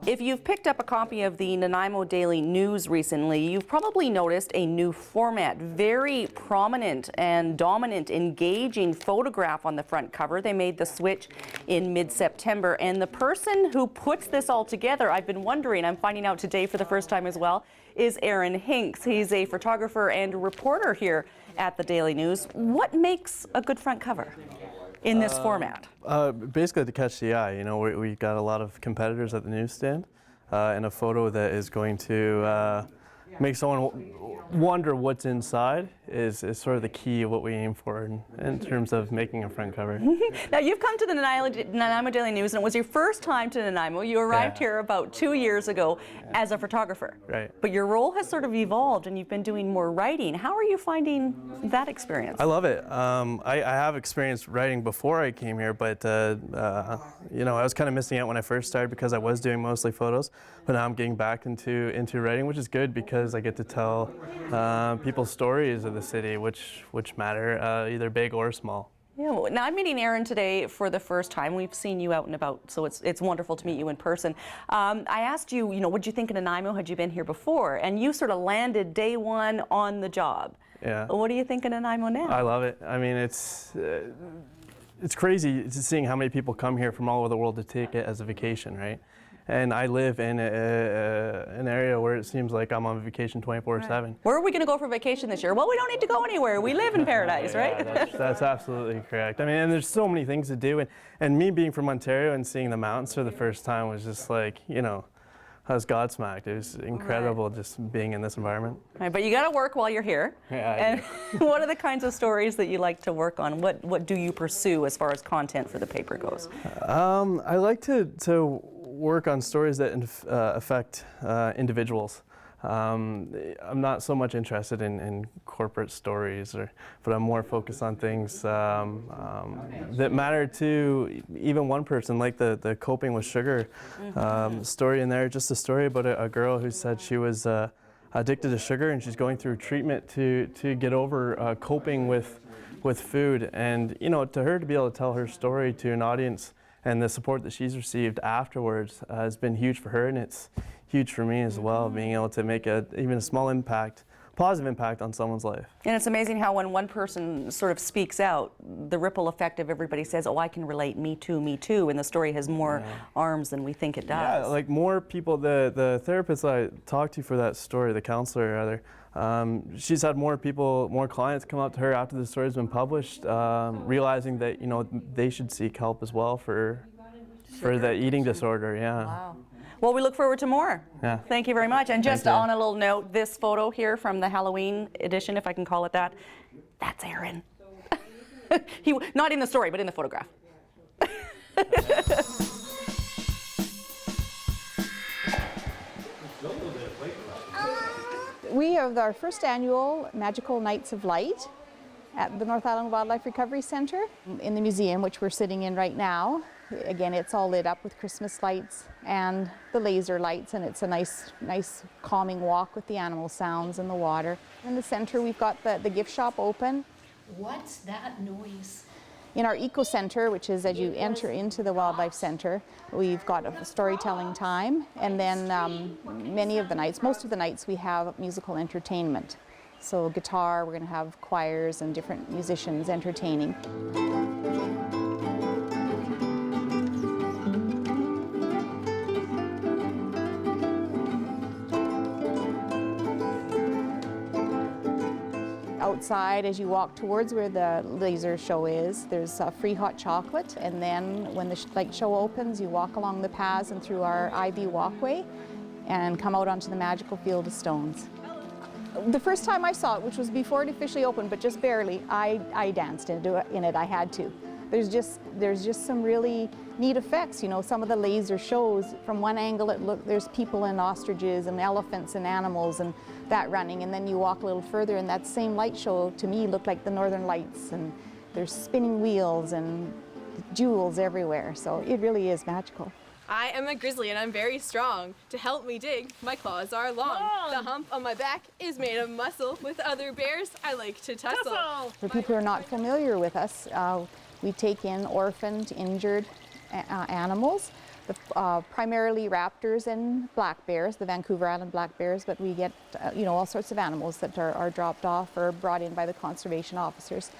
If you've picked up a copy of the Nanaimo Daily News recently, you've probably noticed a new format, very prominent and dominant, engaging photograph on the front cover. They made the switch in mid-September, and the person who puts this all together, I've been wondering, I'm finding out today for the first time as well, is Hinks. He's a photographer and reporter here at the Daily News. What makes a good front cover in this format? Basically to catch the eye. You know, we got a lot of competitors at the newsstand, and a photo that is going to make someone wonder what's inside is sort of the key of what we aim for in terms of making a front cover. Now, you've come to the Nanaimo Daily News, and it was your first time to Nanaimo. You arrived here about 2 years ago as a photographer. Right. But your role has sort of evolved, and you've been doing more writing. How are you finding that experience? I love it. I have experience writing before I came here, but you know, I was kind of missing out when I first started because I was doing mostly photos. But now I'm getting back into writing, which is good because I get to tell people's stories of the city, which matter, either big or small. Yeah, well, now I'm meeting Aaron today for the first time. We've seen you out and about, so it's wonderful to meet you in person. I asked you, what did you think of Nanaimo? Had you been here before? And you sort of landed day one on the job. Yeah. What do you think of Nanaimo now? I love it. I mean, it's crazy seeing how many people come here from all over the world to take it as a vacation, right? And I live in an area where it seems like I'm on vacation 24/7. Right. Where are we going to go for vacation this year? Well, we don't need to go anywhere. We live in paradise, right? That's absolutely correct. I mean, and there's so many things to do. And me being from Ontario and seeing the mountains for the first time was just like, I was godsmacked. It was incredible just being in this environment. Right, but you got to work while you're here. Yeah. And what are the kinds of stories that you like to work on? What do you pursue as far as content for the paper goes? I like to work on stories that affect individuals. I'm not so much interested in corporate stories, but I'm more focused on things that matter to even one person, like the coping with sugar story in there. Just a story about a girl who said she was addicted to sugar and she's going through treatment to get over coping with food. And to her to be able to tell her story to an audience and the support that she's received afterwards has been huge for her, and it's huge for me as well, being able to make even a small impact, positive impact on someone's life. And it's amazing how when one person sort of speaks out, the ripple effect of everybody says, oh, I can relate, me too, and the story has more arms than we think it does. Yeah, like more people, the therapist that I talked to for that story, the counselor rather, she's had more clients come up to her after the story's been published, realizing that they should seek help as well for the eating disorder. Yeah. Wow. Well, we look forward to more. Yeah. Thank you very much. And just on a little note, this photo here from the Halloween edition, if I can call it that, that's Aaron. Not in the story, but in the photograph. We have our first annual Magical Nights of Light at the North Island Wildlife Recovery Center in the museum, which we're sitting in right now. Again, it's all lit up with Christmas lights and the laser lights, and it's a nice calming walk with the animal sounds and the water. In the center, we've got the gift shop open. What's that noise? In our eco center, which is as you enter into the wildlife center, we've got a storytelling time, and then most of the nights we have musical entertainment. So guitar, we're going to have choirs and different musicians entertaining. Outside, as you walk towards where the laser show is, there's free hot chocolate, and then when the light show opens, you walk along the paths and through our ivy walkway and come out onto the magical field of stones. The first time I saw it, which was before it officially opened, but just barely, I danced in it. I had to. There's just some really neat effects. Some of the laser shows, from one angle there's people and ostriches and elephants and animals and that running, and then you walk a little further and that same light show to me looked like the Northern Lights, and there's spinning wheels and jewels everywhere. So it really is magical. I am a grizzly and I'm very strong. To help me dig, my claws are long. The hump on my back is made of muscle. With other bears, I like to tussle. For people who are not familiar with us, we take in orphaned, injured animals Primarily raptors and black bears, the Vancouver Island black bears, but we get all sorts of animals that are dropped off or brought in by the conservation officers.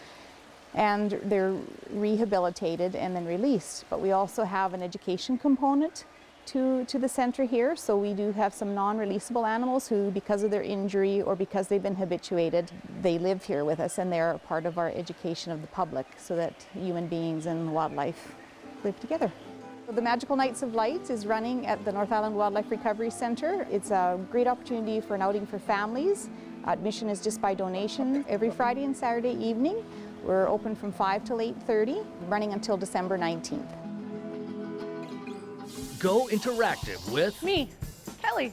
And they're rehabilitated and then released. But we also have an education component to the center here, so we do have some non-releasable animals who, because of their injury or because they've been habituated, they live here with us and they're a part of our education of the public so that human beings and wildlife live together. The Magical Nights of Light is running at the North Island Wildlife Recovery Center. It's a great opportunity for an outing for families. Admission is just by donation every Friday and Saturday evening. We're open from 5 till 8:30, running until December 19th. Go interactive with Me, Kelly.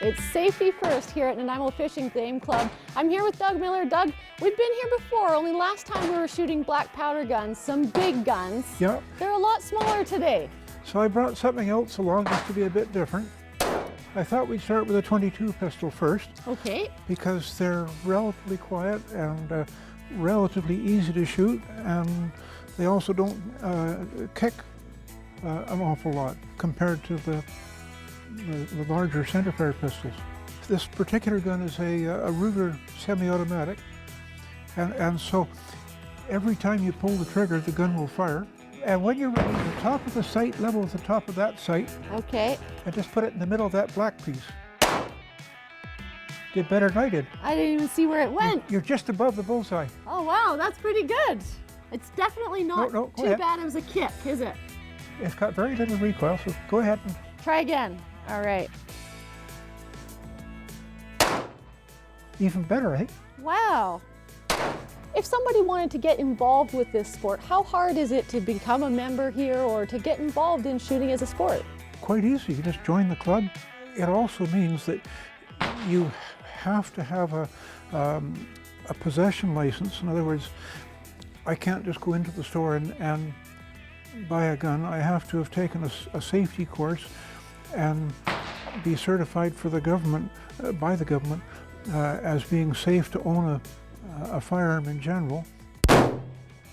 It's safety first here at Nanaimo Fishing Game Club. I'm here with Doug Miller. Doug, we've been here before, only last time we were shooting black powder guns, some big guns. Yeah. They're a lot smaller today. So I brought something else along just to be a bit different. I thought we'd start with a .22 pistol first. Okay. Because they're relatively quiet and relatively easy to shoot, and they also don't kick an awful lot compared to the larger centerfire pistols. This particular gun is a Ruger semi-automatic, and so every time you pull the trigger, the gun will fire. And when you're ready, the top of the sight, level with the top of that sight, Okay. and just put it in the middle of that black piece. Did better than I did. I didn't even see where it went. You're just above the bullseye. Oh wow, that's pretty good. It's definitely not No, go too ahead. bad as a kick, is it? It's got very little recoil, so go ahead and Try again. All right. even better, eh? Wow. If somebody wanted to get involved with this sport, how hard is it to become a member here or to get involved in shooting as a sport? Quite easy. You just join the club. It also means that you have to have a possession license. In other words, I can't just go into the store and buy a gun. I have to have taken a safety course and be certified for the government, by the government, as being safe to own a firearm in general.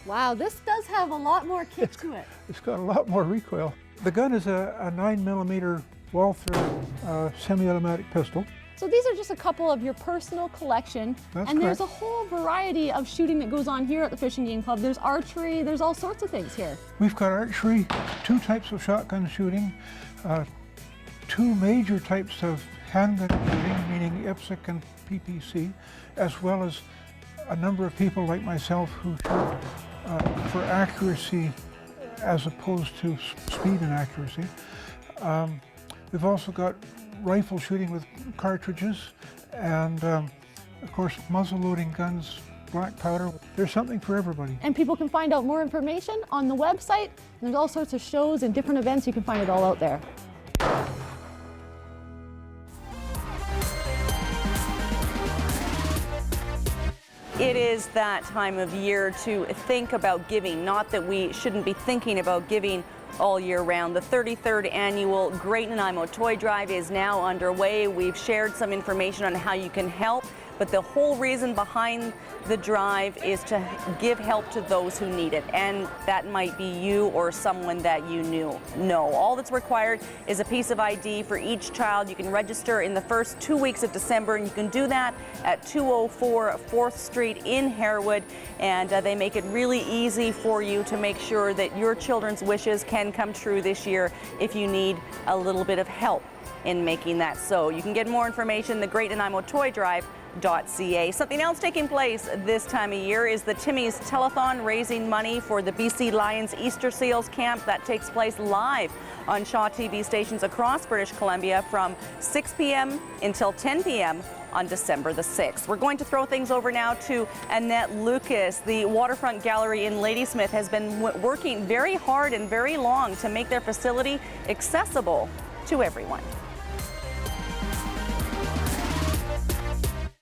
Wow, this does have a lot more kick to it. It's got a lot more recoil. The gun is a 9mm wall-thread semi-automatic pistol. So these are just a couple of your personal collection. That's and there's correct. a whole variety of shooting that goes on here at the Fishing Game Club. There's archery, there's all sorts of things here. We've got archery, 2 types of shotgun shooting, 2 major types of handgun shooting, meaning IPSC and PPC, as well as a number of people like myself who shoot for accuracy as opposed to speed and accuracy. We've also got rifle shooting with cartridges and, of course, muzzle-loading guns, black powder. There's something for everybody. And people can find out more information on the website. There's all sorts of shows and different events. You can find it all out there. It is that time of year to think about giving, not that we shouldn't be thinking about giving all year round. The 33rd annual Great Nanaimo Toy Drive is now underway. We've shared some information on how you can help, but the whole reason behind the drive is to give help to those who need it, and that might be you or someone that you know. All that's required is a piece of ID for each child. You can register in the first 2 weeks of December, and you can do that at 204 4th Street in Harewood, and they make it really easy for you to make sure that your children's wishes can come true this year if you need a little bit of help in making that so. You can get more information, the Great Nanaimo Toy Drive.ca. Something else taking place this time of year is the Timmy's Telethon, raising money for the BC Lions Easter Seals Camp. That takes place live on Shaw TV stations across British Columbia from 6 p.m. until 10 p.m. on December the 6th. We're going to throw things over now to Annette Lucas. The Waterfront Gallery in Ladysmith has been working very hard and very long to make their facility accessible to everyone.